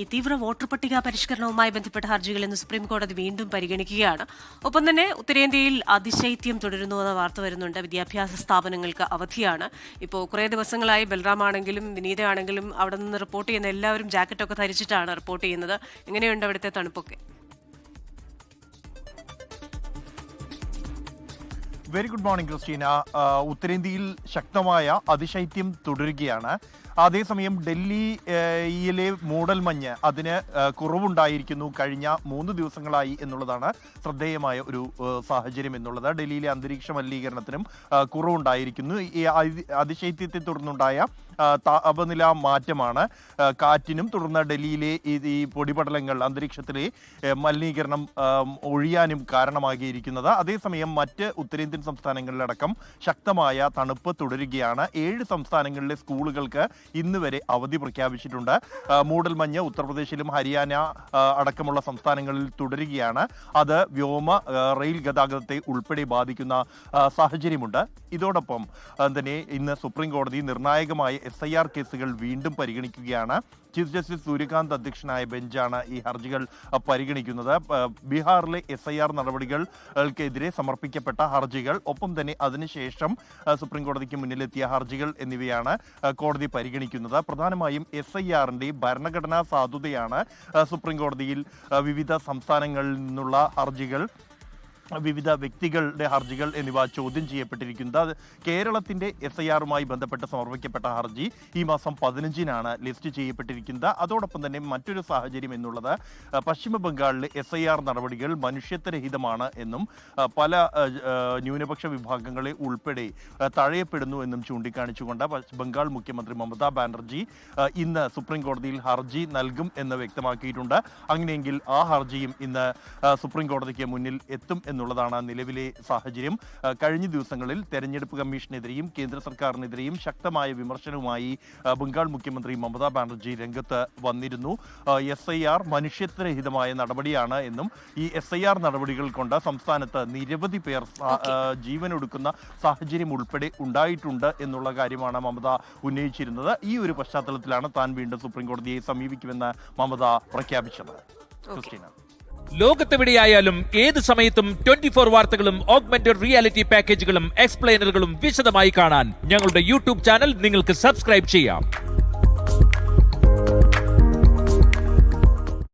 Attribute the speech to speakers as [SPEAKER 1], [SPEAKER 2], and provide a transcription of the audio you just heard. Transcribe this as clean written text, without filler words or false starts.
[SPEAKER 1] ഈ തീവ്ര വോട്ടർ പട്ടിക പരിഷ്കരണവുമായി ബന്ധപ്പെട്ട ഹർജികൾ ഇന്ന് സുപ്രീംകോടതി വീണ്ടും പരിഗണിക്കുകയാണ്. ഒപ്പം തന്നെ ഉത്തരേന്ത്യയിൽ അതിശൈത്യം തുടരുന്നുവെന്ന വാർത്ത വരുന്നുണ്ട്. വിദ്യാഭ്യാസ സ്ഥാപനങ്ങൾക്ക് അവധിയാണ്. ഇപ്പോൾ കുറേ ദിവസങ്ങളായി ബൽറാം ആണെങ്കിലും വിനീതയാണെങ്കിലും അവിടെ നിന്ന് റിപ്പോർട്ട് ചെയ്യുന്ന എല്ലാവരും ജാക്കറ്റൊക്കെ ധരിച്ചിട്ടാണ് റിപ്പോർട്ട് ചെയ്യുന്നത്. എങ്ങനെയുണ്ട് അവിടുത്തെ തണുപ്പൊക്കെ?
[SPEAKER 2] Very good morning Christina. ഉത്തരേന്ത്യയിൽ ശക്തമായ അതിശൈത്യം തുടരുകയാണ്. അതേസമയം ഡൽഹിയിലെ മൂടൽമഞ്ഞ് അതിന് കുറവുണ്ടായിരിക്കുന്നു കഴിഞ്ഞ 3 ദിവസങ്ങളായി എന്നുള്ളതാണ് ശ്രദ്ധേയമായ ഒരു സാഹചര്യം എന്നുള്ളത്. ഡൽഹിയിലെ അന്തരീക്ഷ മലിനീകരണത്തിനും കുറവുണ്ടായിരിക്കുന്നു. ഈ അതിശൈത്യത്തെ തുടർന്നുണ്ടായ താപനില മാറ്റമാണ് കാറ്റിനും തുടർന്ന് ഡൽഹിയിലെ ഈ പൊടിപടലങ്ങൾ അന്തരീക്ഷത്തിലെ മലിനീകരണം ഒഴിയാനും കാരണമാകിയിരിക്കുന്നത്. അതേസമയം മറ്റ് ഉത്തരേന്ത്യൻ സംസ്ഥാനങ്ങളിലടക്കം ശക്തമായ തണുപ്പ് തുടരുകയാണ്. 7 സംസ്ഥാനങ്ങളിലെ സ്കൂളുകൾക്ക് ഇന്ന് വരെ അവധി പ്രഖ്യാപിച്ചിട്ടുണ്ട്. മൂടൽമഞ്ഞ് ഉത്തർപ്രദേശിലും ഹരിയാന അടക്കമുള്ള സംസ്ഥാനങ്ങളിൽ തുടരുകയാണ്. അത് വ്യോമ റെയിൽ ഗതാഗതത്തെ ഉൾപ്പെടെ ബാധിക്കുന്ന സാഹചര്യമുണ്ട്. ഇതോടൊപ്പം തന്നെ ഇന്ന് സുപ്രീം കോടതി നിർണായകമായ SIR കേസുകൾ വീണ്ടും പരിഗണിക്കുകയാണ്. ചീഫ് ജസ്റ്റിസ് സൂര്യകാന്ത് അധ്യക്ഷനായ ബെഞ്ചാണ് ഈ ഹർജികൾ പരിഗണിക്കുന്നത്. ബീഹാറിലെ SIR നടപടികൾക്കെതിരെ സമർപ്പിക്കപ്പെട്ട ഹർജികൾ, ഒപ്പം തന്നെ അതിനുശേഷം സുപ്രീം കോടതിക്ക് മുന്നിലെത്തിയ ഹർജികൾ എന്നിവയാണ് കോടതി പരിഗണിക്കുന്നത്. പ്രധാനമായും SIRന്റെ ഭരണഘടനാ സാധുതയാണ് സുപ്രീം കോടതിയിൽ വിവിധ സംസ്ഥാനങ്ങളിൽ നിന്നുള്ള ഹർജികൾ, വിവിധ വ്യക്തികളുടെ ഹർജികൾ എന്നിവ ചോദ്യം ചെയ്യപ്പെട്ടിരിക്കുന്നത്. കേരളത്തിന്റെ SIRുമായി ബന്ധപ്പെട്ട് സമർപ്പിക്കപ്പെട്ട ഹർജി ഈ മാസം 15-നാണ് ലിസ്റ്റ് ചെയ്യപ്പെട്ടിരിക്കുന്നത്. അതോടൊപ്പം തന്നെ മറ്റൊരു സാഹചര്യം എന്നുള്ളത് പശ്ചിമ ബംഗാളിലെ SIR നടപടികൾ മനുഷ്യത്വരഹിതമാണ് എന്നും പല ന്യൂനപക്ഷ വിഭാഗങ്ങളെ ഉൾപ്പെടെ തഴയപ്പെടുന്നു എന്നും ചൂണ്ടിക്കാണിച്ചുകൊണ്ട് ബംഗാൾ മുഖ്യമന്ത്രി മമതാ ബാനർജി ഇന്ന് സുപ്രീം കോടതിയിൽ ഹർജി നൽകും എന്ന് വ്യക്തമാക്കിയിട്ടുണ്ട്. അങ്ങനെയെങ്കിൽ ആ ഹർജിയും ഇന്ന് സുപ്രീം കോടതിക്ക് മുന്നിൽ എത്തും എന്നുള്ളതാണ് നിലവിലെ സാഹചര്യം. കഴിഞ്ഞ ദിവസങ്ങളിൽ തെരഞ്ഞെടുപ്പ് കമ്മീഷനെതിരെയും കേന്ദ്ര സർക്കാരിനെതിരെയും ശക്തമായ വിമർശനവുമായി ബംഗാൾ മുഖ്യമന്ത്രി മമതാ ബാനർജി രംഗത്ത് വന്നിരുന്നു. SIR മനുഷ്യത്വരഹിതമായ നടപടിയാണ് എന്നും ഈ SIR നടപടികൾ കൊണ്ട് സംസ്ഥാനത്ത് നിരവധി പേർ ജീവനൊടുക്കുന്ന സാഹചര്യം ഉൾപ്പെടെ ഉണ്ടായിട്ടുണ്ട് എന്നുള്ള കാര്യമാണ് മമത ഉന്നയിച്ചിരുന്നത്. ഈ ഒരു പശ്ചാത്തലത്തിലാണ് താൻ വീണ്ടും സുപ്രീം കോടതിയെ സമീപിക്കുമെന്ന് മമത പ്രഖ്യാപിച്ചത്. ക്രിസ്റ്റീന,
[SPEAKER 3] ലോകത്തെവിടെയായാലും ഏത് സമയത്തും 24 വാർത്തകളും ഓഗ്മെന്റഡ് റിയാലിറ്റി പാക്കേജുകളും എക്സ്പ്ലെയിനറുകളും വിശദമായി കാണാൻ ഞങ്ങളുടെ യൂട്യൂബ് ചാനൽ നിങ്ങൾക്ക് സബ്സ്ക്രൈബ് ചെയ്യാം.